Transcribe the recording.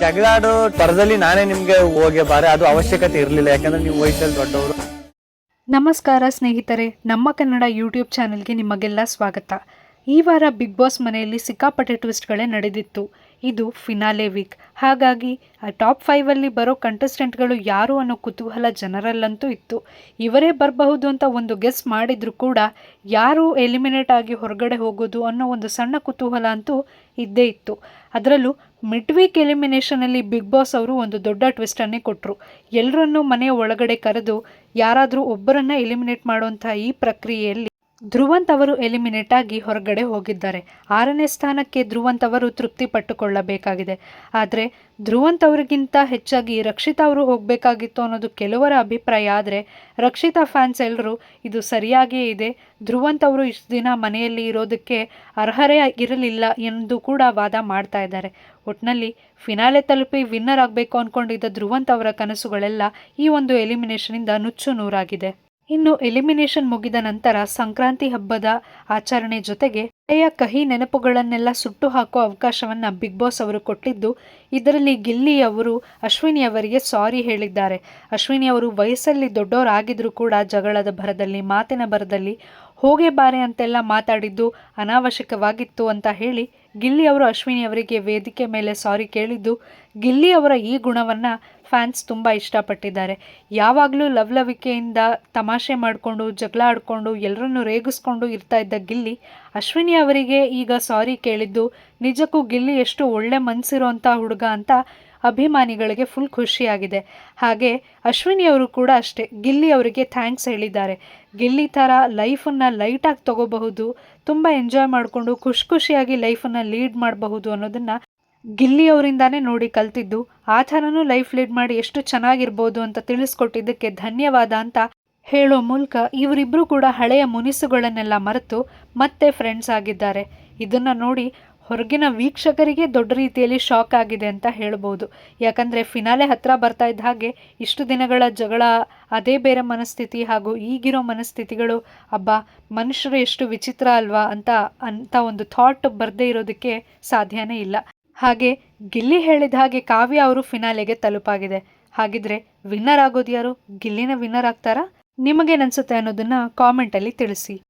ಜಗಳಾಡೋ ತರದಲ್ಲಿ ನಾನೇ ನಿಮ್ಗೆ ಹೋಗಿ ಬಾರೆ ಅದು ಅವಶ್ಯಕತೆ ಇರಲಿಲ್ಲ, ಯಾಕಂದ್ರೆ ನೀವು ವಯಸ್ಸಲ್ಲಿ ದೊಡ್ಡವರು. ನಮಸ್ಕಾರ ಸ್ನೇಹಿತರೆ, ನಮ್ಮ ಕನ್ನಡ ಯೂಟ್ಯೂಬ್ ಚಾನೆಲ್ಗೆ ನಿಮಗೆಲ್ಲ ಸ್ವಾಗತ. ಈ ವಾರ ಬಿಗ್ ಬಾಸ್ ಮನೆಯಲ್ಲಿ ಸಿಕ್ಕಾಪಟ್ಟೆ ಟ್ವಿಸ್ಟ್ಗಳೇ ನಡೆದಿತ್ತು. ಇದು ಫಿನಾಲೆ ವೀಕ್, ಹಾಗಾಗಿ ಟಾಪ್ 5ಅಲ್ಲಿ ಬರೋ ಕಂಟೆಸ್ಟೆಂಟ್ಗಳು ಯಾರು ಅನ್ನೋ ಕುತೂಹಲ ಜನರಲ್ಲಂತೂ ಇತ್ತು. ಇವರೇ ಬರಬಹುದು ಅಂತ ಒಂದು ಗೆಸ್ ಮಾಡಿದ್ರು ಕೂಡ ಯಾರು ಎಲಿಮಿನೇಟ್ ಆಗಿ ಹೊರಗಡೆ ಹೋಗೋದು ಅನ್ನೋ ಒಂದು ಸಣ್ಣ ಕುತೂಹಲ ಅಂತೂ ಇದ್ದೇ ಇತ್ತು. ಅದರಲ್ಲೂ ಮಿಡ್ ವೀಕ್ ಎಲಿಮಿನೇಷನಲ್ಲಿ ಬಿಗ್ ಬಾಸ್ ಅವರು ಒಂದು ದೊಡ್ಡ ಟ್ವಿಸ್ಟನ್ನೇ ಕೊಟ್ಟರು. ಎಲ್ಲರನ್ನೂ ಮನೆಯ ಒಳಗಡೆ ಕರೆದು ಯಾರಾದರೂ ಒಬ್ಬರನ್ನು ಎಲಿಮಿನೇಟ್ ಮಾಡುವಂಥ ಈ ಪ್ರಕ್ರಿಯೆಯಲ್ಲಿ ಧ್ರುವಂತ್ ಅವರು ಎಲಿಮಿನೇಟ್ ಆಗಿ ಹೊರಗಡೆ ಹೋಗಿದ್ದಾರೆ. 6ನೇ ಸ್ಥಾನಕ್ಕೆ ಧ್ರುವಂತ್ ಅವರು ತೃಪ್ತಿ ಪಟ್ಟುಕೊಳ್ಳಬೇಕಾಗಿದೆ. ಆದರೆ ಧ್ರುವಂತ್ ಅವರಿಗಿಂತ ಹೆಚ್ಚಾಗಿ ರಕ್ಷಿತಾ ಅವರು ಹೋಗಬೇಕಾಗಿತ್ತು ಅನ್ನೋದು ಕೆಲವರ ಅಭಿಪ್ರಾಯ. ಆದರೆ ರಕ್ಷಿತಾ ಫ್ಯಾನ್ಸ್ ಎಲ್ಲರೂ ಇದು ಸರಿಯಾಗಿಯೇ ಇದೆ, ಧ್ರುವಂತ್ ಅವರು ಇಷ್ಟು ದಿನ ಮನೆಯಲ್ಲಿ ಇರೋದಕ್ಕೆ ಅರ್ಹರೇ ಇರಲಿಲ್ಲ ಎಂದು ಕೂಡ ವಾದ ಮಾಡ್ತಾ ಇದ್ದಾರೆ. ಒಟ್ಟಿನಲ್ಲಿ ಫಿನಾಲೆ ತಲುಪಿ ವಿನ್ನರ್ ಆಗಬೇಕು ಅಂದ್ಕೊಂಡಿದ್ದ ಧ್ರುವಂತ್ ಅವರ ಕನಸುಗಳೆಲ್ಲ ಈ ಒಂದು ಎಲಿಮಿನೇಷನಿಂದ ನುಚ್ಚು ನೂರಾಗಿದೆ. ಇನ್ನು ಎಲಿಮಿನೇಷನ್ ಮುಗಿದ ನಂತರ ಸಂಕ್ರಾಂತಿ ಹಬ್ಬದ ಆಚರಣೆ ಜೊತೆಗೆ ಹಳೆಯ ಕಹಿ ನೆನಪುಗಳನ್ನೆಲ್ಲ ಸುಟ್ಟು ಹಾಕೋ ಅವಕಾಶವನ್ನು ಬಿಗ್ ಬಾಸ್ ಅವರು ಕೊಟ್ಟಿದ್ದು, ಇದರಲ್ಲಿ ಗಿಲ್ಲಿ ಅವರು ಅಶ್ವಿನಿ ಅವರಿಗೆ ಸಾರಿ ಹೇಳಿದ್ದಾರೆ. ಅಶ್ವಿನಿ ಅವರು ವಯಸ್ಸಲ್ಲಿ ದೊಡ್ಡವರಾಗಿದ್ರೂ ಕೂಡ ಜಗಳದ ಭರದಲ್ಲಿ, ಮಾತಿನ ಭರದಲ್ಲಿ ಹೋಗೇ ಬಾರೆ ಅಂತೆಲ್ಲ ಮಾತಾಡಿದ್ದು ಅನಾವಶ್ಯಕವಾಗಿತ್ತು ಅಂತ ಹೇಳಿ ಗಿಲ್ಲಿ ಅವರು ಅಶ್ವಿನಿ ಅವರಿಗೆ ವೇದಿಕೆ ಮೇಲೆ ಸಾರಿ ಕೇಳಿದ್ದು, ಗಿಲ್ಲಿ ಅವರ ಈ ಗುಣವನ್ನು ಫ್ಯಾನ್ಸ್ ತುಂಬ ಇಷ್ಟಪಟ್ಟಿದ್ದಾರೆ. ಯಾವಾಗಲೂ ಲವಲವಿಕೆಯಿಂದ ತಮಾಷೆ ಮಾಡಿಕೊಂಡು ಜಗಳ ಆಡಿಕೊಂಡು ಎಲ್ಲರನ್ನೂ ರೇಗಿಸ್ಕೊಂಡು ಇರ್ತಾ ಇದ್ದ ಗಿಲ್ಲಿ ಅಶ್ವಿನಿ ಅವರಿಗೆ ಈಗ ಸಾರಿ ಕೇಳಿದ್ದು ನಿಜಕ್ಕೂ ಗಿಲ್ಲಿ ಎಷ್ಟು ಒಳ್ಳೆ ಮನಸ್ಸಿರೋಂಥ ಹುಡುಗ ಅಂತ ಅಭಿಮಾನಿಗಳಿಗೆ ಫುಲ್ ಖುಷಿಯಾಗಿದೆ. ಹಾಗೆ ಅಶ್ವಿನಿ ಅವರು ಕೂಡ ಅಷ್ಟೇ ಗಿಲ್ಲಿ ಅವರಿಗೆ ಥ್ಯಾಂಕ್ಸ್ ಹೇಳಿದ್ದಾರೆ. ಗಿಲ್ಲಿ ಥರ ಲೈಫನ್ನು ಲೈಟಾಗಿ ತಗೋಬಹುದು, ತುಂಬ ಎಂಜಾಯ್ ಮಾಡಿಕೊಂಡು ಖುಷಿಯಾಗಿ ಲೈಫನ್ನು ಲೀಡ್ ಮಾಡಬಹುದು ಅನ್ನೋದನ್ನು ಗಿಲ್ಲಿ ಅವರಿಂದಾನೇ ನೋಡಿ ಕಲ್ತಿದ್ದು. ಆ ಥರನೂ ಲೈಫ್ ಲೀಡ್ ಮಾಡಿ ಎಷ್ಟು ಚೆನ್ನಾಗಿರ್ಬೋದು ಅಂತ ತಿಳಿಸ್ಕೊಟ್ಟಿದ್ದಕ್ಕೆ ಧನ್ಯವಾದ ಅಂತ ಹೇಳೋ ಮೂಲಕ ಇವರಿಬ್ಬರು ಕೂಡ ಹಳೆಯ ಮುನಿಸುಗಳನ್ನೆಲ್ಲ ಮರೆತು ಮತ್ತೆ ಫ್ರೆಂಡ್ಸ್ ಆಗಿದ್ದಾರೆ. ಇದನ್ನು ನೋಡಿ ಹೊರಗಿನ ವೀಕ್ಷಕರಿಗೆ ದೊಡ್ಡ ರೀತಿಯಲ್ಲಿ ಶಾಕ್ ಆಗಿದೆ ಅಂತ ಹೇಳ್ಬೋದು. ಯಾಕಂದರೆ ಫಿನಾಲೆ ಹತ್ತಿರ ಬರ್ತಾ ಇದ್ದ ಹಾಗೆ ಇಷ್ಟು ದಿನಗಳ ಜಗಳ, ಅದೇ ಬೇರೆ ಮನಸ್ಥಿತಿ ಹಾಗೂ ಈಗಿರೋ ಮನಸ್ಥಿತಿಗಳು, ಅಬ್ಬಾ ಮನುಷ್ಯರು ಎಷ್ಟು ವಿಚಿತ್ರ ಅಲ್ವಾ ಅಂತ ಒಂದು ಥಾಟ್ ಬರದೇ ಇರೋದಕ್ಕೆ ಸಾಧ್ಯನೇ ಇಲ್ಲ. ಹಾಗೆ ಗಿಲ್ಲಿ ಹೇಳಿದ ಹಾಗೆ ಕಾವ್ಯ ಅವರು ಫಿನಾಲೆಗೆ ತಲುಪಾಗಿದೆ. ಹಾಗಿದ್ರೆ ವಿನ್ನರ್ ಆಗೋದು ಯಾರು? ಗಿಲ್ಲಿನ ವಿನ್ನರ್ ಆಗ್ತಾರಾ? ನಿಮಗೇನನ್ಸುತ್ತೆ ಅನ್ನೋದನ್ನು ಕಾಮೆಂಟಲ್ಲಿ ತಿಳಿಸಿ.